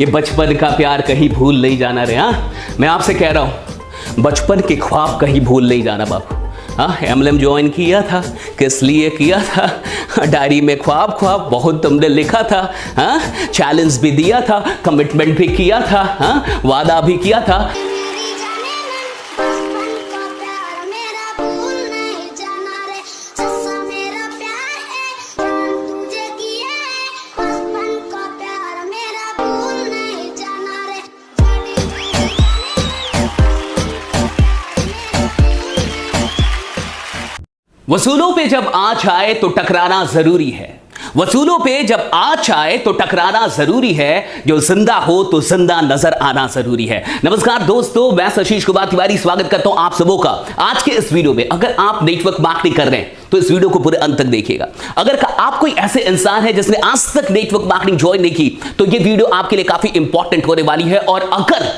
ये बचपन का प्यार कहीं भूल नहीं जाना रे। हाँ, मैं आपसे कह रहा हूं, बचपन के ख्वाब कहीं भूल नहीं जाना बाबू। हाँ, एमएलएम ज्वाइन किया था, किस लिए किया था? डायरी में ख्वाब ख्वाब बहुत तुमने लिखा था। हाँ, चैलेंज भी दिया था, कमिटमेंट भी किया था, हाँ, वादा भी किया था। वसूलों पे जब आँच आए तो टकराना जरूरी है। वसूलों पे जब आँच आए तो टकराना जरूरी है। जो जिंदा हो तो जिंदा नजर आना जरूरी है। नमस्कार दोस्तों, मैं आशीष कुमार तिवारी स्वागत करता हूं आप सबों का आज के इस वीडियो में। अगर आप नेटवर्क मार्केटिंग कर रहे हैं तो इस वीडियो को पूरे अंत तक देखिएगा। अगर आप कोई ऐसे इंसान है जिसने आज तक नेटवर्क मार्केटिंग ज्वाइन नहीं की तो ये वीडियो आपके लिए काफी इंपॉर्टेंट होने वाली है। और अगर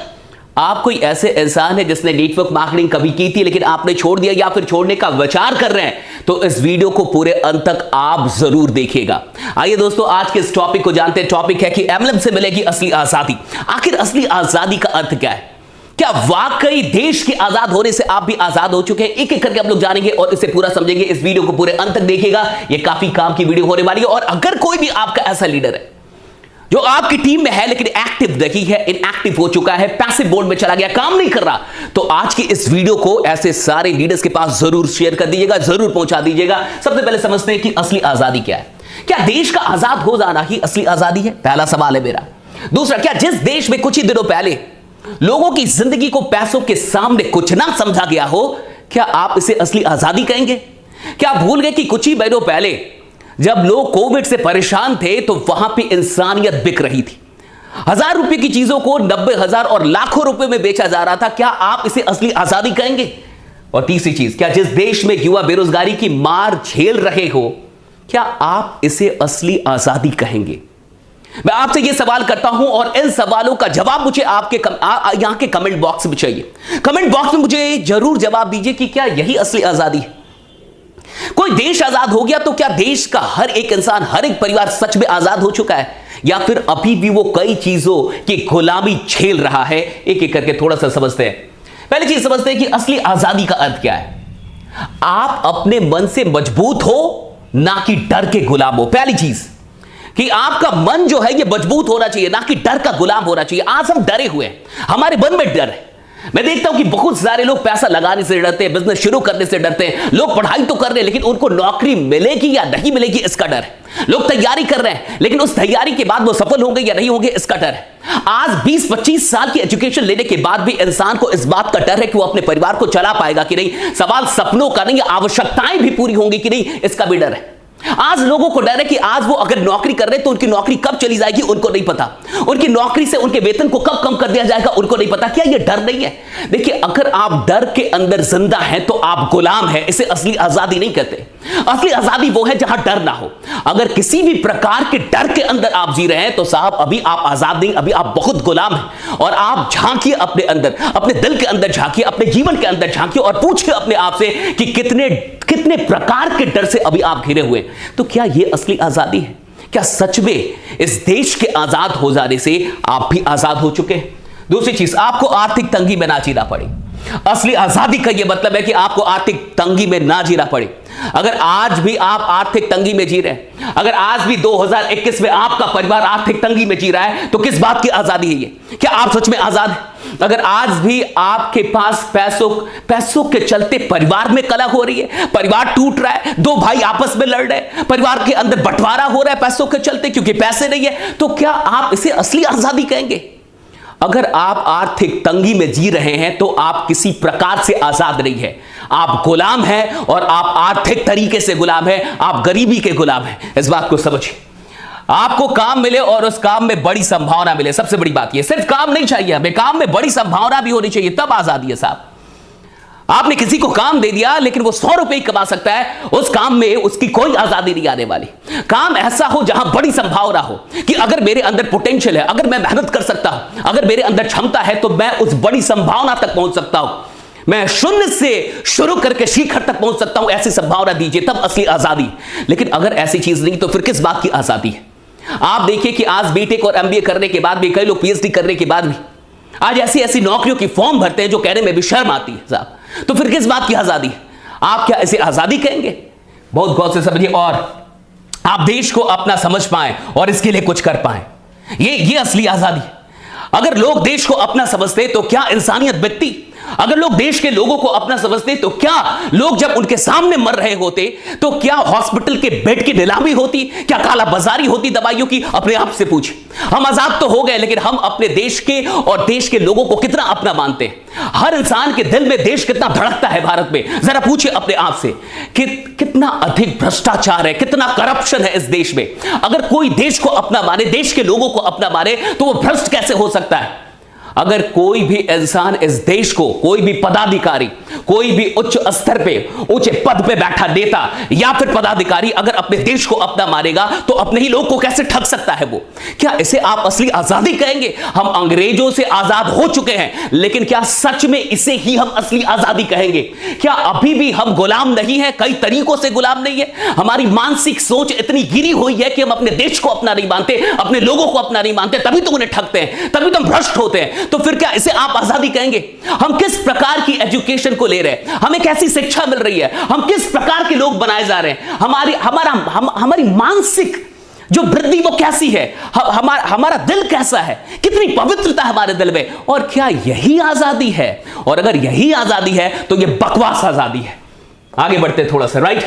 आप कोई ऐसे इंसान है जिसने नेटवर्क मार्केटिंग कभी की थी लेकिन आपने छोड़ दिया या फिर छोड़ने का विचार कर रहे हैं तो इस वीडियो को पूरे अंत तक आप जरूर देखिएगा। आइए दोस्तों, आज के इस टॉपिक को जानते हैं। टॉपिक है कि एमएलएम से मिलेगी असली आजादी। आखिर असली आजादी का अर्थ क्या है? क्या वाकई देश के आजाद होने से आप भी आजाद हो चुके हैं? एक एक करके हम लोग जानेंगे और इसे पूरा समझेंगे। इस वीडियो को पूरे अंत तक देखिएगा, यह काफी काम की वीडियो होने वाली है। और अगर कोई भी आपका ऐसा लीडर है जो आपकी टीम में है लेकिन एक्टिव नहीं है, इनएक्टिव हो चुका है, पैसिव मोड में चला गया, काम नहीं कर रहा, तो आज की इस वीडियो को ऐसे सारे लीडर्स के पास जरूर शेयर कर दीजिएगा, जरूर पहुंचा दीजिएगा। सबसे पहले समझते हैं कि असली आजादी क्या है। क्या देश का आजाद हो जाना ही असली आजादी है? पहला सवाल है मेरा। दूसरा, क्या जिस देश में कुछ ही दिनों पहले लोगों की जिंदगी को पैसों के सामने कुछ ना समझा गया हो, क्या आप इसे असली आजादी कहेंगे? क्या आप भूल गए कि कुछ ही महीनों पहले जब लोग कोविड से परेशान थे तो वहां पे इंसानियत बिक रही थी? 1000 रुपए की चीजों को 90,000 और लाखों रुपए में बेचा जा रहा था। क्या आप इसे असली आजादी कहेंगे? और तीसरी चीज, क्या जिस देश में युवा बेरोजगारी की मार झेल रहे हो, क्या आप इसे असली आजादी कहेंगे? मैं आपसे यह सवाल करता हूं और इन सवालों का जवाब मुझे आपके यहां के कमेंट बॉक्स में चाहिए। कमेंट बॉक्स में मुझे जरूर जवाब दीजिए कि क्या यही असली आजादी है? कोई देश आजाद हो गया तो क्या देश का हर एक इंसान, हर एक परिवार सच में आजाद हो चुका है, या फिर अभी भी वो कई चीजों की गुलामी झेल रहा है? एक एक करके थोड़ा सा समझते हैं। पहली चीज समझते हैं कि असली आजादी का अर्थ क्या है। आप अपने मन से मजबूत हो, ना कि डर के गुलाम हो। पहली चीज कि आपका मन जो है ये मजबूत होना चाहिए, ना कि डर का गुलाम होना चाहिए। आज हम डरे हुए हैं, हमारे मन में डर है। मैं देखता हूं कि बहुत सारे लोग पैसा लगाने से डरते हैं, बिजनेस शुरू करने से डरते हैं। लोग पढ़ाई तो कर रहे हैं लेकिन उनको नौकरी मिलेगी या नहीं मिलेगी इसका डर है। लोग तैयारी कर रहे हैं लेकिन उस तैयारी के बाद वो सफल होंगे या नहीं होंगे इसका डर है। आज 20-25 साल की एजुकेशन लेने के बाद भी इंसान को इस बात का डर है कि वो अपने परिवार को चला पाएगा कि नहीं। सवाल सपनों का नहीं, आवश्यकताएं भी पूरी होंगी कि नहीं, इसका भी डर है। आज लोगों को डर है कि आज वो अगर नौकरी कर रहे हैं तो उनकी नौकरी कब चली जाएगी उनको नहीं पता। उनकी नौकरी से उनके वेतन को कब कम कर दिया जाएगा उनको नहीं पता। क्या ये डर नहीं है? देखिए, अगर आप डर के अंदर जिंदा हैं तो आप गुलाम हैं। इसे असली आजादी नहीं कहते। असली आजादी वो है जहां डर ना हो। अगर किसी भी प्रकार के डर के अंदर आप जी रहे हैं तो साहब अभी आप आजाद नहीं, अभी आप बहुत गुलाम हैं। और आप झांकिए अपने अंदर, अपने दिल के अंदर झांकिए, अपने जीवन के अंदर झांकिए और पूछिए अपने आप से कि कितने प्रकार के डर से अभी आप घिरे हुए। तो क्या यह असली आजादी है? क्या सच में इस देश के आजाद हो जाने से आप भी आजाद हो चुके हैं? दूसरी चीज, आपको आर्थिक तंगी में ना जीना पड़े। असली आजादी का यह मतलब है कि आपको आर्थिक तंगी में ना जीना पड़े। अगर आज भी आप आर्थिक तंगी में जी रहे हैं, अगर आज भी 2021 में आपका परिवार आर्थिक तंगी में जी रहा है तो किस बात की आजादी है ये? क्या आप सच में आजाद हैं? अगर आज भी आपके पास पैसों के चलते परिवार में कलह हो रही है, परिवार टूट रहा है, दो भाई आपस में लड़ रहे हैं, परिवार के अंदर बंटवारा हो रहा है पैसों के चलते क्योंकि पैसे नहीं है, तो क्या आप इसे असली आजादी कहेंगे? अगर आप आर्थिक तंगी में जी रहे हैं तो आप किसी प्रकार से आजाद नहीं है। आप गुलाम हैं और आप आर्थिक तरीके से गुलाम हैं, आप गरीबी के गुलाम हैं। इस बात को समझिए। आपको काम मिले और उस काम में बड़ी संभावना मिले, सबसे बड़ी बात यह। सिर्फ काम नहीं चाहिए हमें, काम में बड़ी संभावना भी होनी चाहिए, तब आजादी है साहब। आपने किसी को काम दे दिया लेकिन वो 100 रुपए ही कमा सकता है, उस काम में उसकी कोई आजादी नहीं आने वाली। काम ऐसा हो जहां बड़ी संभावना हो कि अगर मेरे अंदर पोटेंशियल है, अगर मैं मेहनत कर सकता हूं, अगर मेरे अंदर क्षमता है तो मैं उस बड़ी संभावना तक पहुंच सकता हूं। मैं शून्य से शुरू करके शिखर तक पहुंच सकता हूं। ऐसी संभावना दीजिए, तब असली आजादी। लेकिन अगर ऐसी चीज नहीं तो फिर किस बात की आजादी है? आप देखिए कि आज बीटेक और एमबीए करने के बाद भी, कई लोग पीएचडी करने के बाद भी आज ऐसी ऐसी नौकरियों की फॉर्म भरते हैं जो कहने में भी शर्म आती है साहब। तो फिर किस बात की आजादी है? आप क्या इसे आजादी कहेंगे? बहुत गौर से समझिए और आप देश को अपना समझ पाए और इसके लिए कुछ कर पाए, ये असली आजादी है। अगर लोग देश को अपना समझते तो क्या इंसानियत बिकती? अगर लोग देश के लोगों को अपना समझते तो क्या लोग जब उनके सामने मर रहे होते तो क्या हॉस्पिटल के बेड की नीलामी होती? क्या काला बाजारी होती दवाइयों की? अपने आप से पूछिए। हम आजाद तो हो गए, लेकिन हम अपने देश के और देश के लोगों को कितना अपना मानते हैं? हर इंसान के दिल में देश कितना धड़कता है भारत में? जरा पूछिए अपने आप से कि कितना अधिक भ्रष्टाचार है, कितना करप्शन है इस देश में। अगर कोई देश को अपना माने, देश के लोगों को अपना माने, तो वो भ्रष्ट कैसे हो सकता है? अगर कोई भी इंसान इस देश को, कोई भी पदाधिकारी, कोई भी उच्च स्तर पे, ऊंचे पद पे बैठा नेता या फिर पदाधिकारी अगर अपने देश को अपना मानेगा तो अपने ही लोग को कैसे ठग सकता है वो? क्या इसे आप असली आजादी कहेंगे? हम अंग्रेजों से आजाद हो चुके हैं, लेकिन क्या सच में इसे ही हम असली आजादी कहेंगे? क्या अभी भी हम गुलाम नहीं है? कई तरीकों से गुलाम नहीं है। हमारी मानसिक सोच इतनी गिरी हुई है कि हम अपने देश को अपना नहीं मानते, अपने लोगों को अपना नहीं मानते, तभी तो उन्हें ठगते हैं, तभी तो हम भ्रष्ट होते हैं। तो फिर क्या इसे आप आजादी कहेंगे? हम किस प्रकार की एजुकेशन को ले रहे हैं? हमें कैसी शिक्षा मिल रही है? हम किस प्रकार के लोग बनाए जा रहे हैं? हमारी मानसिक जो वृद्धि वो कैसी है? हमारा दिल कैसा है? कितनी पवित्रता हमारे दिल में? और क्या यही आजादी है? और अगर यही आजादी है तो यह बकवास आजादी है। आगे बढ़ते थोड़ा सा, राइट?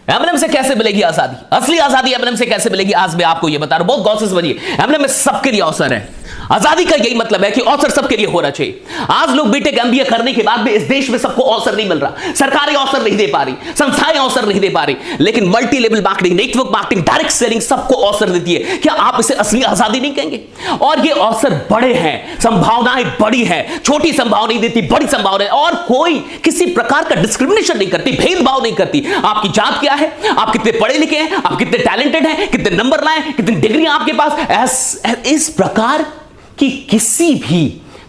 एमएनएम से कैसे मिलेगी आजादी? असली आजादी एमएनएम से कैसे मिलेगी? आज मैं आपको यह बता रहा हूं, बहुत गौर से समझिए। एमएनएम में सबके लिए अवसर है। आजादी का यही मतलब है कि अवसर सबके लिए होना चाहिए। आज लोग बीटेक एमबीए करने के बाद भी इस देश में सबको अवसर नहीं मिल रहा, सरकारें अवसर नहीं दे पा रही, संस्थाएं अवसर नहीं दे पा रही, लेकिन multi level marketing, network marketing, direct selling सबको अवसर देती है। क्या आप इसे असली आजादी नहीं कहेंगे? और ये अवसर बड़े हैं, संभावनाएं बड़ी हैं, छोटी संभावना नहीं देती, बड़ी संभावनाएं, और कोई किसी प्रकार का डिस्क्रिमिनेशन नहीं करती, भेदभाव नहीं करती। आपकी जात क्या है, आप कितने पढ़े लिखे हैं, आप कितने टैलेंटेड हैं, कितने नंबर लाए, कितनी डिग्री आपके पास, इस प्रकार कि किसी भी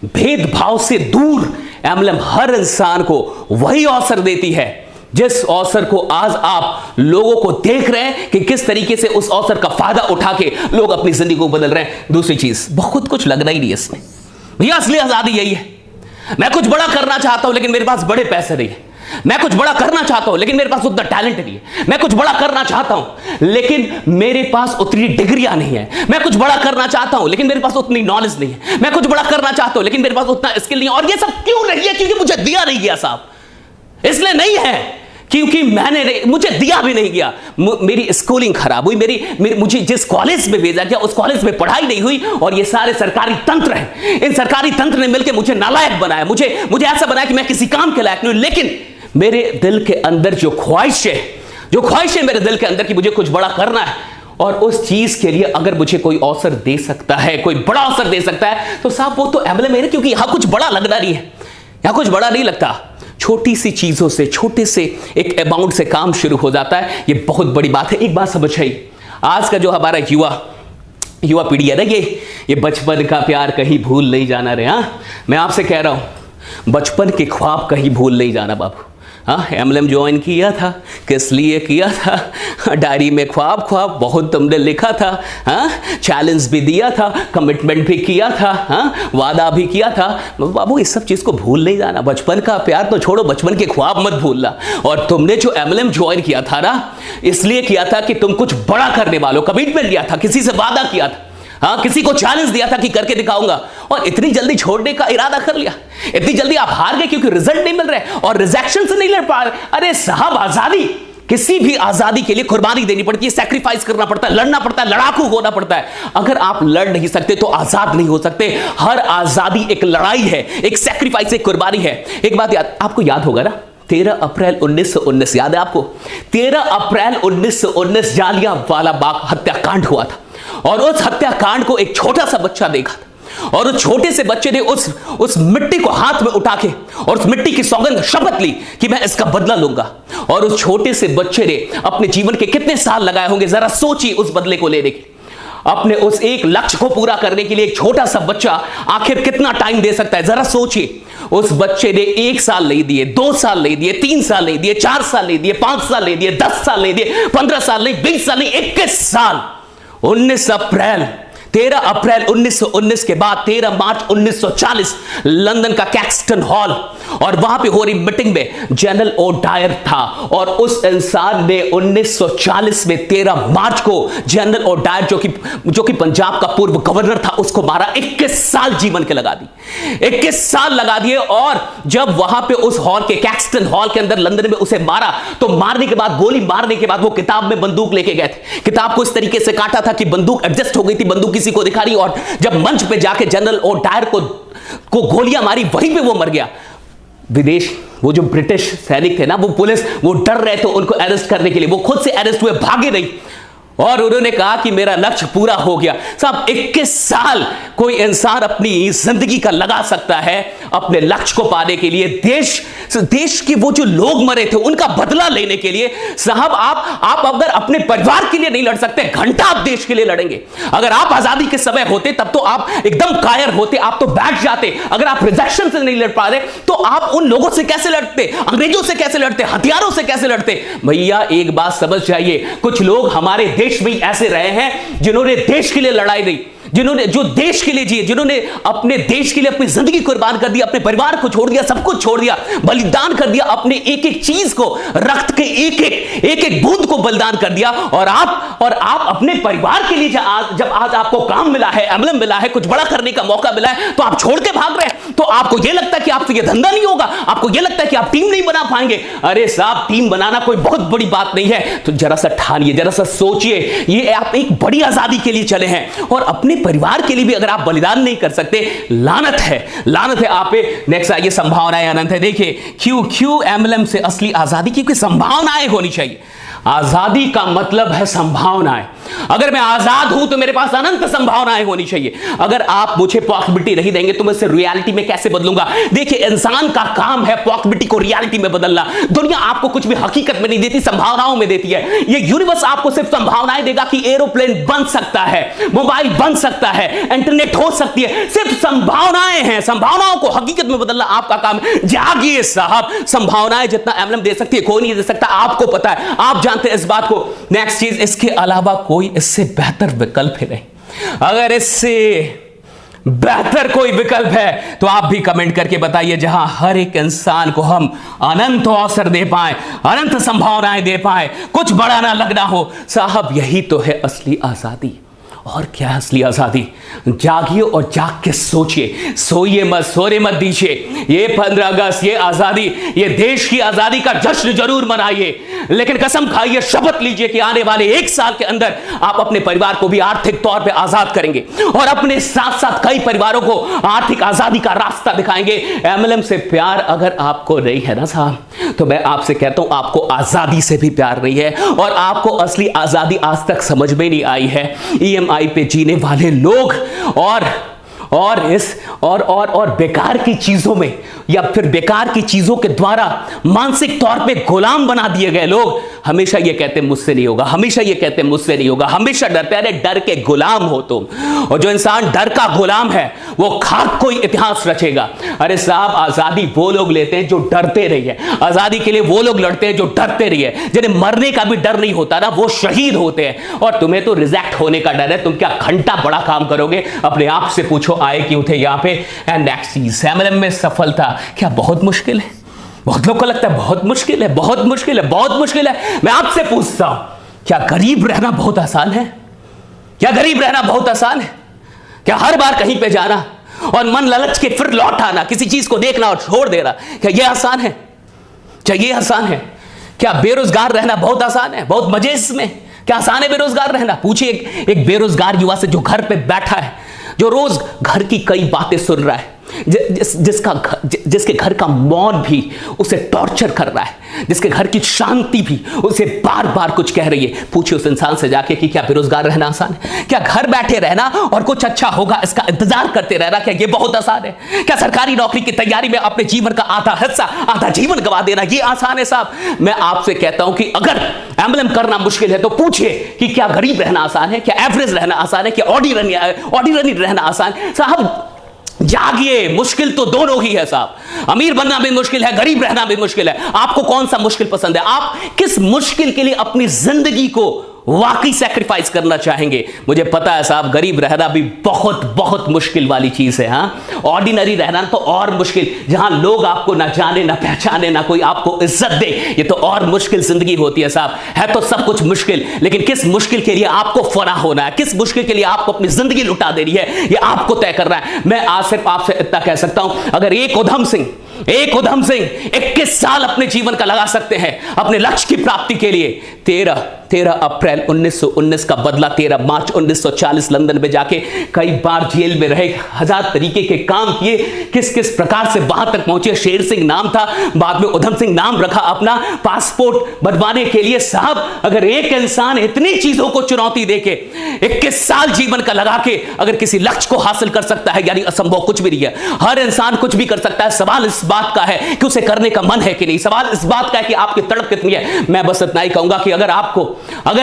भेदभाव से दूर एमएलएम हर इंसान को वही अवसर देती है जिस अवसर को आज आप लोगों को देख रहे हैं कि किस तरीके से उस अवसर का फायदा उठा के लोग अपनी जिंदगी को बदल रहे हैं। दूसरी चीज, बहुत कुछ लगना ही नहीं है इसमें। भैया असली आजादी यही है, मैं कुछ बड़ा करना चाहता हूं लेकिन मेरे पास बड़े पैसे नहीं है, मैं कुछ बड़ा करना चाहता हूं लेकिन मेरे पास उतना टैलेंट नहीं है, मैं कुछ बड़ा करना चाहता हूं लेकिन मेरे पास उतनी डिग्रियां नहीं है, मैं कुछ बड़ा करना चाहता हूं लेकिन मेरे पास उतनी नॉलेज नहीं है, मैं कुछ बड़ा करना चाहता हूं लेकिन मेरे पास उतना स्किल नहीं है। और ये सब क्यों नहीं है? क्योंकि मुझे दिया नहीं गया साहब, इसलिए नहीं है क्योंकि मुझे दिया भी नहीं गया। मेरी स्कूलिंग खराब हुई, मुझे जिस कॉलेज में भेजा गया उस कॉलेज में पढ़ाई नहीं हुई, और ये सारे सरकारी तंत्र हैं, इन सरकारी तंत्र ने मिलकर मुझे नालायक बनाया, मुझे ऐसा बनाया कि मैं किसी काम के लायक नहीं हूं। लेकिन मेरे दिल के अंदर जो ख्वाहिश है मेरे दिल के अंदर कि मुझे कुछ बड़ा करना है, और उस चीज के लिए अगर मुझे कोई अवसर दे सकता है, कोई बड़ा अवसर दे सकता है, तो साहब वो तो एमएलए मेरे, क्योंकि यहां कुछ बड़ा लगना नहीं है, यहां कुछ बड़ा नहीं लगता। छोटी सी चीजों से, छोटे से एक अमाउंट से काम शुरू हो जाता है। ये बहुत बड़ी बात है। एक बात समझ आई, आज का जो हमारा युवा पीढ़ी है ना, ये बचपन का प्यार कहीं भूल नहीं जाना रे। हाँ, मैं आपसे कह रहा हूं, बचपन के ख्वाब कहीं भूल नहीं जाना बाबू। हाँ, एमएलएम ज्वाइन किया था, किस लिए किया था? डायरी में ख्वाब बहुत तुमने लिखा था। हाँ, चैलेंज भी दिया था, कमिटमेंट भी किया था, हाँ, वादा भी किया था। बाबू इस सब चीज को भूल नहीं जाना। बचपन का प्यार तो छोड़ो, बचपन के ख्वाब मत भूलना। और तुमने जो एमएलएम ज्वाइन किया था ना, इसलिए किया था कि तुम कुछ बड़ा करने वालों, कमिटमेंट लिया था, किसी से वादा किया था, हाँ, किसी को चैलेंज दिया था कि करके दिखाऊंगा, और इतनी जल्दी छोड़ने का इरादा कर लिया, इतनी जल्दी आप हार गए क्योंकि रिजल्ट नहीं मिल रहे और रिजेक्शन से नहीं लड़ पा रहे। अरे साहब, आजादी, किसी भी आजादी के लिए कुर्बानी देनी पड़ती है, सैक्रिफाइस करना पड़ता है, लड़ना पड़ता है, लड़ाकू होना पड़ता है। अगर आप लड़ नहीं सकते तो आजाद नहीं हो सकते। हर आजादी एक लड़ाई है, एक सैक्रिफाइस, एक कुर्बानी है। एक बात आपको याद होगा ना, 13 अप्रैल 1919, याद है आपको? 13 अप्रैल 1919 जालियांवाला बाग हत्याकांड हुआ था, और उस हत्याकांड को एक छोटा सा बच्चा देखा था, और उस छोटे से बच्चे ने उस मिट्टी को हाथ में उठा के और उस मिट्टी की सौगंध, शपथ ली कि मैं इसका बदला लूंगा। और उस छोटे से बच्चे ने अपने जीवन के कितने साल लगाए होंगे, जरा सोचिए उस बदले को लेने के, अपने उस एक लक्ष्य को पूरा करने के लिए एक छोटा सा बच्चा आखिर कितना टाइम दे सकता है? जरा सोचिए। उस बच्चे ने 1 साल नहीं दिए, 2 साल नहीं दिए, 3 साल नहीं दिए, 4 साल नहीं दिए, 5 साल नहीं दिए, 10 साल नहीं दिए, 15 साल नहीं, 20 साल नहीं, 21 साल 13 अप्रैल 1919 के बाद 13 मार्च 1940 लंदन का कैक्सटन हॉल, और वहां पे हो रही मीटिंग में जनरल ओ डायर था, और उस इंसान ने 1940 में 13 मार्च को जनरल ओ डायर जो कि पंजाब का पूर्व गवर्नर था उसको मारा। 21 साल जीवन के लगा दी, 21 साल लगा दिए। और जब वहां पे उस हॉल के कैक्सटन हॉल के अंदर लंदन में उसे मारा, तो मारने के बाद, गोली मारने के बाद वो किताब में बंदूक लेके गए थे। किताब को इस तरीके से काटा था कि बंदूक एडजस्ट हो गई थी, बंदूक किसी को दिखा रही, और जब मंच पे जाके जनरल ओ डायर को गोलियां मारी, वहीं पे वो मर गया। विदेश, वो जो ब्रिटिश सैनिक थे ना, वो पुलिस, वो डर रहे थे उनको अरेस्ट करने के लिए, वो खुद से अरेस्ट हुए, भागे नहीं, और उन्होंने कहा कि मेरा लक्ष्य पूरा हो गया। साहब 21 साल कोई इंसान अपनी जिंदगी का लगा सकता है अपने लक्ष्य को पाने के लिए, देश के वो जो लोग मरे थे उनका बदला लेने के लिए। साहब आप अगर अपने परिवार के लिए नहीं लड़ सकते, घंटा आप देश के लिए लड़ेंगे। अगर आप आजादी के समय होते तब तो आप एकदम कायर होते, आप तो बैठ जाते। अगर आप रिजेक्शन से नहीं लड़ पा रहे तो आप उन लोगों से कैसे लड़ते, अंग्रेजों से कैसे लड़ते, हथियारों से कैसे लड़ते? भैया एक बात समझ जाइए, कुछ लोग हमारे देश में ऐसे रहे हैं जिन्होंने देश के लिए लड़ाई दी, जो देश के लिए जिए, जिन्होंने अपने देश के लिए अपनी जिंदगी कुर्बान कर दी, अपने परिवार को छोड़ दिया, सब कुछ छोड़ दिया, बलिदान कर दिया, अपने एक एक चीज को, रक्त के एक एक बूंद को बलिदान कर दिया। और आप अपने परिवार के लिए जब आज आपको काम मिला है, एम्बलम मिला है, कुछ बड़ा करने का मौका मिला है, तो आप छोड़ के भाग रहे हैं। तो आपको यह लगता है कि आपसे यह धंधा नहीं होगा, आपको यह लगता है कि आप टीम नहीं बना पाएंगे। अरे साहब, टीम बनाना कोई बहुत बड़ी बात नहीं है। तो जरा सा ठानिए, जरा सा सोचिए, ये आप एक बड़ी आजादी के लिए चले हैं, और अपने परिवार के लिए भी अगर आप बलिदान नहीं कर सकते, लानत है आप पे। नेक्स्ट आइए, संभावनाएं अनंत है। देखिए क्यों एम्बलम से असली आजादी, क्योंकि संभावनाएं होनी चाहिए। आजादी का मतलब है संभावनाएं। अगर मैं आजाद हूं तो मेरे पास अनंत संभावनाएं होनी चाहिए। अगर आप मुझे पॉसिबिलिटी नहीं देंगे तो मैं इसे रियलिटी में कैसे बदलूंगा? देखिए, इंसान का काम है पॉसिबिलिटी को रियलिटी में बदलना। दुनिया आपको कुछ भी हकीकत में नहीं देती, संभावनाओं में देती है। ये यूनिवर्स आपको सिर्फ संभावनाएं देगा कि एरोप्लेन बन सकता है, मोबाइल बन सकता है, इंटरनेट हो सकती है। सिर्फ संभावनाएं हैं, संभावनाओं को हकीकत में बदलना आपका काम है। जागिए साहब, संभावनाएं जितना एम्बलम दे सकती है कोई नहीं दे सकता, आपको पता है, आप जानते हैं इस बात को। नेक्स्ट चीज, इसके अलावा कोई इससे बेहतर विकल्प है नहीं। अगर इससे बेहतर कोई विकल्प है तो आप भी कमेंट करके बताइए, जहां हर एक इंसान को हम अनंत अवसर दे पाए, अनंत संभावनाएं दे पाए, कुछ बड़ा ना लगना हो। साहब यही तो है असली आजादी। और क्या असली आजादी? जागिए और जाग के सोचिए, सोइए मत, सोने मत दीजिए। ये 15 अगस्त, ये आजादी, ये देश की आजादी का जश्न जरूर मनाइए, लेकिन कसम खाइए, शपथ लीजिए कि आने वाले 1 साल के अंदर आप अपने परिवार को भी आर्थिक तौर पे आजाद करेंगे, और अपने साथ साथ कई परिवारों को आर्थिक आजादी का रास्ता दिखाएंगे। एमएलएम से प्यार अगर आपको नहीं है ना साहब, तो मैं आपसे कहता हूं आपको आजादी से भी प्यार नहीं है, और आपको असली आजादी आज तक समझ में नहीं आई है। ईएमआई पे जीने वाले लोग और बेकार की चीजों में, या फिर बेकार की चीजों के द्वारा मानसिक तौर पे गुलाम बना दिए गए लोग हमेशा ये कहते मुझसे नहीं होगा, हमेशा ये कहते मुझसे नहीं होगा, हमेशा डरते। अरे डर के गुलाम हो तुम, और जो इंसान डर का गुलाम है वो खाक कोई इतिहास रचेगा। अरे साहब, आजादी वो लोग लेते हैं जो डरते नहीं है, आजादी के लिए वो लोग लड़ते हैं जो डरते नहीं है, जिन्हें मरने का भी डर नहीं होता ना, वो शहीद होते हैं। और तुम्हें तो रिजेक्ट होने का डर है, तुम क्या घंटा बड़ा काम करोगे? अपने आप से पूछो, आए क्यों थे यहाँ पे? एंड नेक्स्ट चीज, एमएलएम में सफलता क्या बहुत मुश्किल है? बहुत लोग को लगता है बहुत मुश्किल है, बहुत मुश्किल है, बहुत मुश्किल है। मैं आपसे पूछता हूं, क्या गरीब रहना बहुत आसान है? क्या गरीब रहना बहुत आसान है? क्या हर बार कहीं पे जाना और मन ललच के फिर लौट आना, किसी चीज को देखना और छोड़ देना, क्या यह आसान है? क्या यह आसान है? क्या बेरोजगार रहना बहुत आसान है? बहुत मजे इसमें? क्या आसान है बेरोजगार रहना? पूछिए एक बेरोजगार युवा से जो घर पे बैठा है, जो रोज घर की कई बातें सुन रहा है, जिसके घर का मौन भी उसे टॉर्चर कर रहा है, जिसके घर की शांति भी उसे बार बार कुछ कह रही है। पूछिए उस इंसान से जाके कि क्या बेरोजगार रहना आसान है? क्या घर बैठे रहना और कुछ अच्छा होगा इसका इंतजार करते रहना, क्या ये बहुत आसान है? क्या सरकारी नौकरी की तैयारी में अपने जीवन का आधा हिस्सा, आधा जीवन गवा देना ये आसान है साहब? मैं आपसे कहता हूं कि अगर एम्बलम करना मुश्किल है तो पूछिए कि क्या गरीब रहना आसान है? क्या एवरेज रहना आसान है? क्या ऑर्डिनरी रहना आसान है? साहब जागिए, मुश्किल तो दोनों ही है साहब। अमीर बनना भी मुश्किल है, गरीब रहना भी मुश्किल है। आपको कौन सा मुश्किल पसंद है? आप किस मुश्किल के लिए अपनी जिंदगी को वाकई सैक्रिफाइस करना चाहेंगे। मुझे पता है साहब, गरीब रहना भी बहुत बहुत मुश्किल वाली चीज है। हाँ, ऑर्डिनरी रहना तो और मुश्किल, जहां लोग आपको ना जाने ना पहचाने, ना कोई आपको इज्जत दे, ये तो और मुश्किल जिंदगी होती है साहब। है तो सब कुछ मुश्किल, लेकिन किस मुश्किल के लिए आपको फना होना है, किस मुश्किल के लिए आपको अपनी जिंदगी लुटा देनी है, ये आपको तय करना है। मैं आज सिर्फ आपसे इतना कह सकता हूं, अगर एक उधम सिंह 21 साल अपने जीवन का लगा सकते हैं अपने लक्ष्य की प्राप्ति के लिए, 13 अप्रैल 1919 का बदला 13 मार्च 1940 लंदन में जाके कई बार जेल में रहे, 1000 तरीके के काम किए, किस किस प्रकार से वहां तक पहुंचे। शेर सिंह नाम था, बाद में उधम सिंह नाम रखा अपना पासपोर्ट बनवाने के लिए। साहब, अगर एक इंसान इतनी चीजों को चुनौती देके 21 साल जीवन का लगा के अगर किसी लक्ष्य को हासिल कर सकता है, यानी असंभव कुछ भी नहीं है। हर इंसान कुछ भी कर सकता है। सवाल इस बात का है कि उसे करने का मन है कि नहीं, सवाल इस बात का है कि आपकी तड़प कितनी है। मैं बस इतना ही कहूंगा कि अगर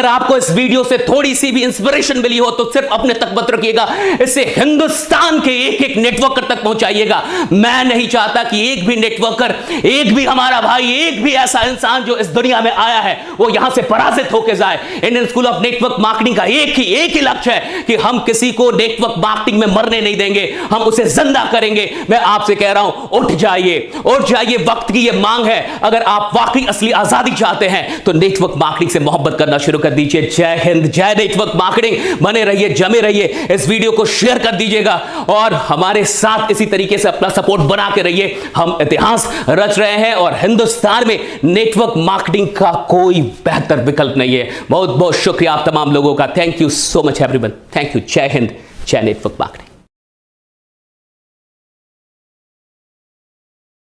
आपको इस वीडियो से थोड़ी सी भी इंस्पिरेशन मिली हो तो सिर्फ अपने तक मत रखिएगा, इसे हिंदुस्तान के एक नेटवर्कर तक पहुंचाइएगा। मैं नहीं चाहता कि एक भी नेटवर्कर, एक भी हमारा भाई, एक भी ऐसा इंसान जो इस दुनिया में आया है वो यहां से पराजित होकर जाए। Indian school of network marketing का एक ही लक्ष्य है कि हम किसी को नेटवर्क मार्केटिंग में मरने नहीं देंगे, हम उसे जिंदा करेंगे। मैं आपसे कह रहा हूं, उठ जाइए, वक्त की ये मांग है। अगर आप वाकई असली आजादी चाहते हैं तो नेटवर्क मार्केटिंग से मोहब्बत करना शुरू कर दीजिए। जय हिंद, जय नेटवर्क मार्केटिंग। बने रहिए, जमे रहिए, इस वीडियो को शेयर कर दीजिएगा और हमारे साथ इसी तरीके से अपना सपोर्ट बना के रहिए। हम इतिहास रच रहे हैं और हिंदुस्तान में नेटवर्क मार्केटिंग का कोई बेहतर विकल्प नहीं है। बहुत बहुत शुक्रिया आप तमाम लोगों का। Thank you so much everyone. Thank you. जय हिंद, जय नेटवर्क मार्केटिंग।